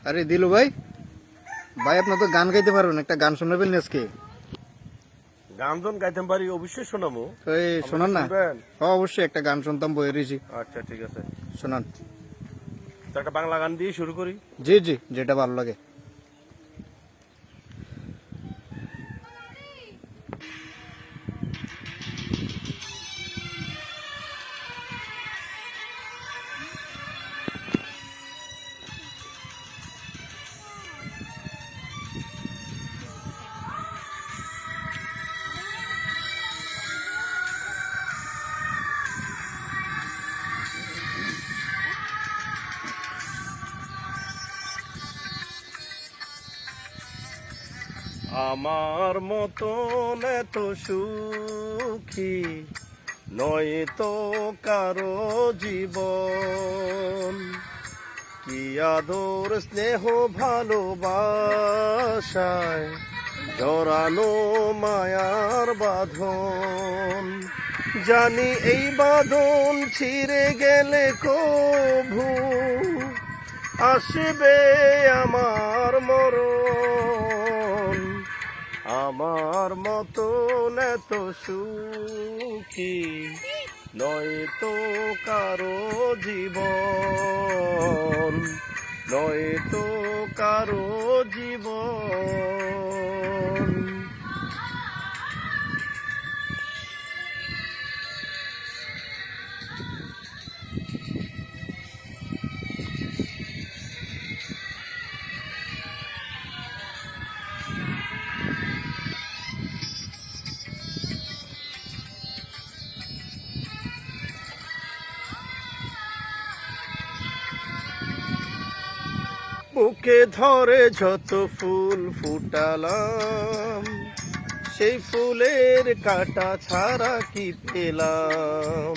আরে দিলু ভাই, ভাই আপনার তো গান গাইতে পারবেন, একটা গান শোনাবেন আজকে? গান জন গাইতে পারি, অবশ্যই শোনাবো। এই শোনান না। হ্যাঁ অবশ্যই, একটা গান শুনতাম বইয়ে রয়েছি। আচ্ছা ঠিক আছে, শোনান। তো একটা বাংলা গান দিয়ে শুরু করি। জি জি, যেটা ভালো লাগে। আমার মতন এত সুখী নয় তো কারো জীবন, কি আদর স্নেহ ভালোবাসায় জড়ানো মায়ার বাঁধন। জানি এই বাঁধন ছিঁড়ে গেলে কভু আসবে আমার মরণ। আমার মতন এত সুখী নয় তো কারো জীবন, নয় তো কারো জীবন। বুকে ধরে যত ফুল ফুটালাম, সেই ফুলের কাটা ছাড়া কি পেলাম?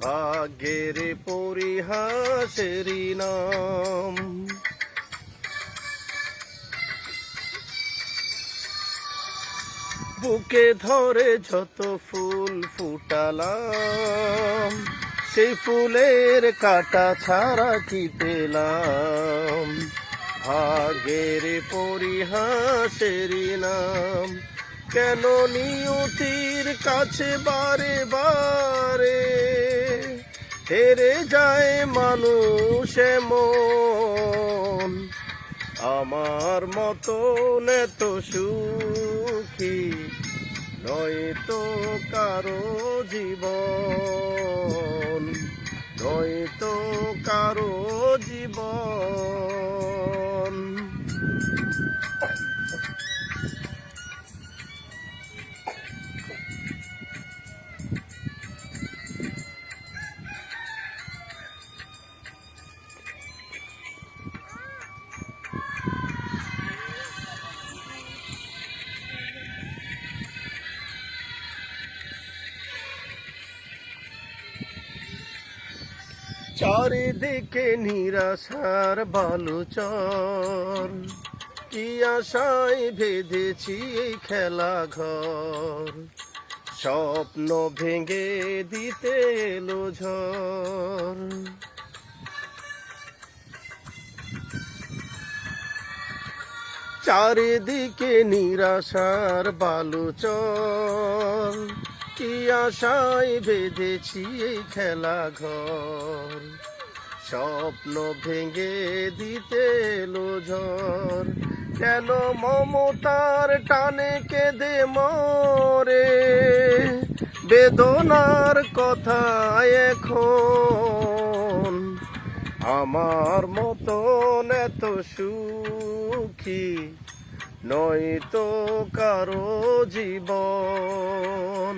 ভাগ্যের পরিহাসেরই নাম। বুকে ধরে যত ফুল ফুটালাম, সেই ফুলের কাটা ছাড়া কি পেলাম? ভাগ্যের পরিহাসেরই নাম। কেন নিয়তির কাছে বারে বারে হেরে যায় মানুষ এমন? আমার মতন এত সুখী নয় তো কারো জীবন, নয় তো কারো জীবন। চারিদিকে নিরাশার বালুচর, কি আশায় ভেদেছি এই খেলা ঘর। স্বপ্ন ভেঙে দিতে এলো ঝড়। চারিদিকে নিরাশার বালুচর, কি আশায় বেঁধেছি এই খেলা ঘর। স্বপ্ন ভেঙে দিতে এলো ঝড়। কেন মমতার টানে কেঁদে মরে, বেদনার কথা এখন? আমার মতন এত সুখী নয় তো কারো জীবন,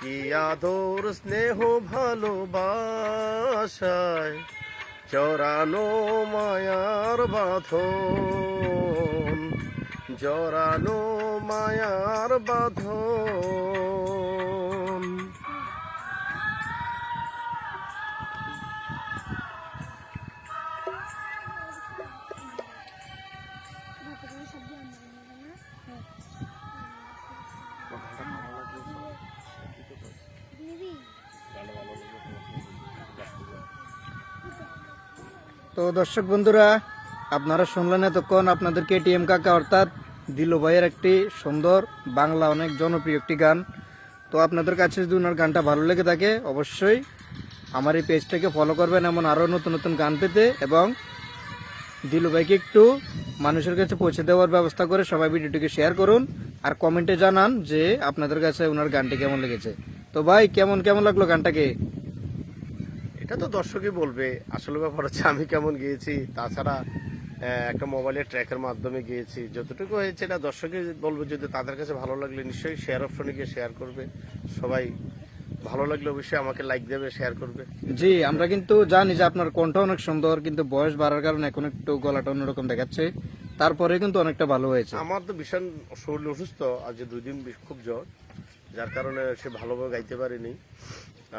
কি আদর স্নেহ ভালোবাসায় জড়ানো মায়ার বাঁধন, জড়ানো মায়ার বাঁধন। ভালো লাগলো। তো দর্শক বন্ধুরা, আপনারা শুনলেন এতক্ষণ আপনাদের কেটিএম কাকা অর্থাৎ দিলু ভাইয়ের একটি সুন্দর বাংলা অনেক জনপ্রিয় একটি গান। তো আপনাদের কাছে যদি ওনার গানটা ভালো লেগে থাকে অবশ্যই আমার এই পেজটাকে ফলো করবেন এমন আরও নতুন নতুন গান পেতে, এবং দিলু ভাইকে একটু মানুষের কাছে পৌঁছে দেওয়ার ব্যবস্থা করে সবাই ভিডিওটিকে শেয়ার করুন আর কমেন্টে জানান যে আপনাদের কাছে ওনার গানটি কেমন লেগেছে। তো ভাই কেমন কেমন লাগলো গানটাকে? এটা তো দর্শকই বলবে। আসলে ব্যাপার হচ্ছে আমি কেমন গিয়েছি, তাছাড়া একটা মোবাইলের ট্র্যাকের মাধ্যমে গিয়েছি, যতটুকু হয়েছে এটা দর্শকই বলবে। যদি তাদের কাছে ভালো লাগলে নিশ্চয়ই শেয়ার অপশনে গিয়ে শেয়ার করবে সবাই। ভালো লাগলে অবশ্যই আমাকে লাইক দেবে, শেয়ার করবে। জি, আমরা কিন্তু জানি যে আপনার কণ্ঠ অনেক সুন্দর, কিন্তু বয়স বাড়ার কারণে এখন একটু গলাটা অন্যরকম দেখাচ্ছে, তারপরে কিন্তু অনেকটা ভালো হয়েছে। আমার তো ভীষণ শরীর অসুস্থ, আজ 2 দিন খুব জ্বর, যার কারণে সে ভালোভাবে গাইতে পারিনি।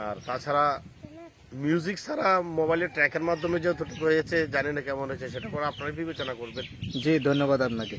আর তাছাড়া মিউজিক ছাড়া মোবাইলের ট্র্যাকের মাধ্যমে যতটুকু হয়েছে জানি না কেমন হয়েছে, সেটা পরে আপনারাই বিবেচনা করবেন। জি, ধন্যবাদ আপনাকে।